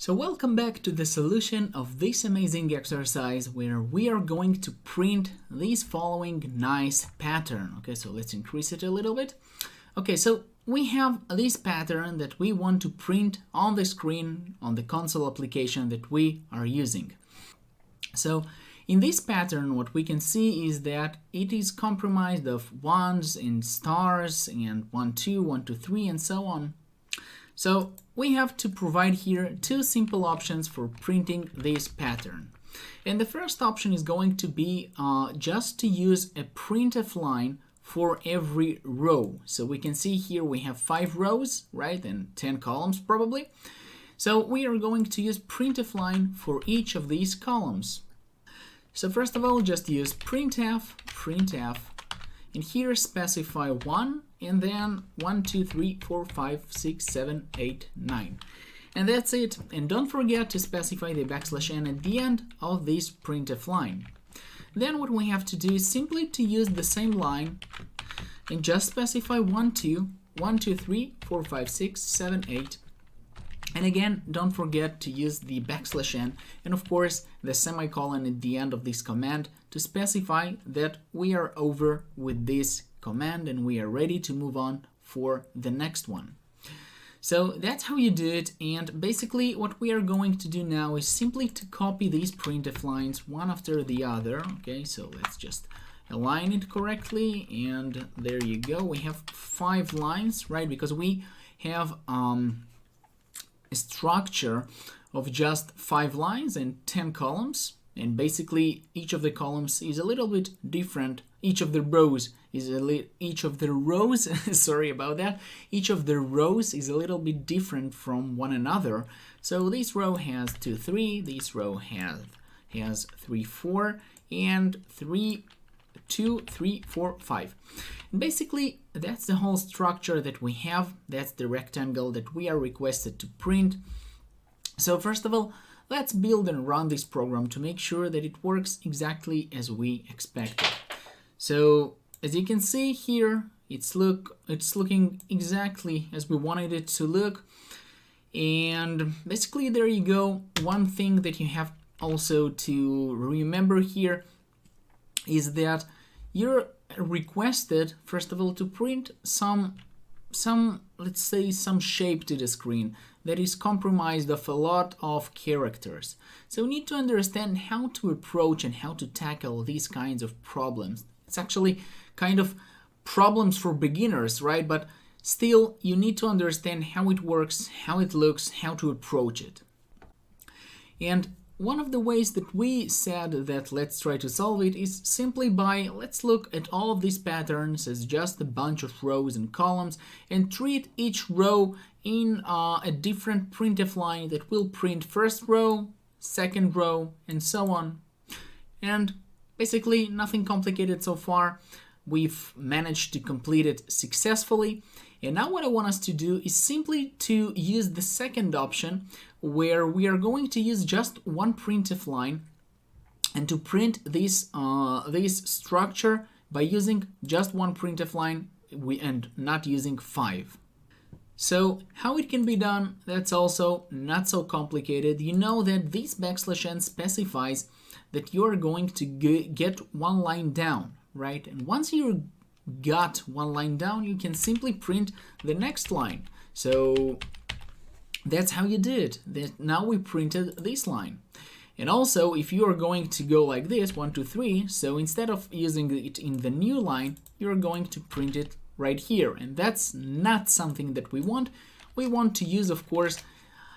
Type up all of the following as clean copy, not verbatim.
So welcome back to the solution of this amazing exercise where we are going to print this following nice pattern. Okay, so let's increase it a little bit. Okay, so we have this pattern that we want to print on the screen on the console application that we are using. So in this pattern, what we can see is that it is comprised of ones and stars and 1, 2, 1, 2, 3, and so on. So we have to provide here two simple options for printing this pattern. And the first option is going to be just to use a printf line for every row. So we can see here we have 5 rows, right, and 10 columns probably. So we are going to use printf line for each of these columns. So first of all, just use printf, and here specify 1, and then 1, 2, 3, 4, 5, 6, 7, 8, 9. And that's it. And don't forget to specify the \n at the end of this printf line. Then what we have to do is simply to use the same line and just specify 1, 2, 1, 2, 3, 4, 5, 6, 7, 8. And again, don't forget to use the \n and of course the semicolon at the end of this command to specify that we are over with this command and we are ready to move on for the next one. So that's how you do it, and basically what we are going to do now is simply to copy these printf lines one after the other. Okay, so let's just align it correctly, and there you go. We have 5 lines, right, because we have a structure of just 5 lines and 10 columns, and basically each of the columns is a little bit different. Each of the rows is sorry about that. Each of the rows is a little bit different from one another. So this row has 2, 3. This row has 3, 4, and 3, 2, 3, 4, 5. And basically, that's the whole structure that we have. That's the rectangle that we are requested to print. So first of all, let's build and run this program to make sure that it works exactly as we expected. So as you can see here, it's looking exactly as we wanted it to look. And basically there you go. One thing that you have also to remember here is that you're requested, first of all, to print some let's say some shape to the screen that is comprised of a lot of characters. So you need to understand how to approach and how to tackle these kinds of problems. It's actually kind of problems for beginners, right? But still, you need to understand how it works, how it looks, how to approach it. And one of the ways that we said that let's try to solve it is simply by, let's look at all of these patterns as just a bunch of rows and columns and treat each row in a different printf line that will print first row, second row, and so on. And basically nothing complicated so far. We've managed to complete it successfully. And now what I want us to do is simply to use the second option, where we are going to use just one printf line and to print this structure by using just one printf line and not using 5. So how it can be done, that's also not so complicated. You know that this \n specifies that you're going to get one line down, right? And once you got one line down, you can simply print the next line. So that's how you did it. Now we printed this line. And also, if you are going to go like this, 1, 2, 3, so instead of using it in the new line, you're going to print it right here. And that's not something that we want. We want to use, of course,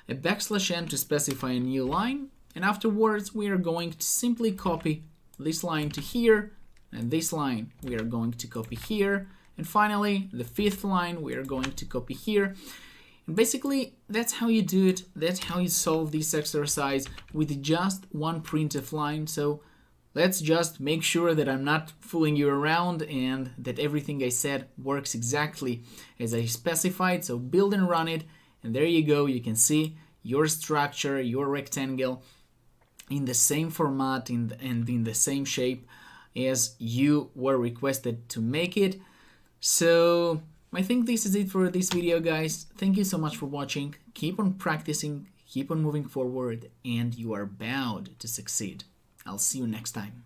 a \n to specify a new line. And afterwards, we are going to simply copy this line to here, and this line we are going to copy here. And finally, the 5th line we are going to copy here. And basically, that's how you do it. That's how you solve this exercise with just one printf line. So let's just make sure that I'm not fooling you around and that everything I said works exactly as I specified. So build and run it. And there you go. You can see your structure, your rectangle in the same format and in the same shape as you were requested to make it. So I think this is it for this video, guys. Thank you so much for watching. Keep on practicing, keep on moving forward, and you are bound to succeed. I'll see you next time.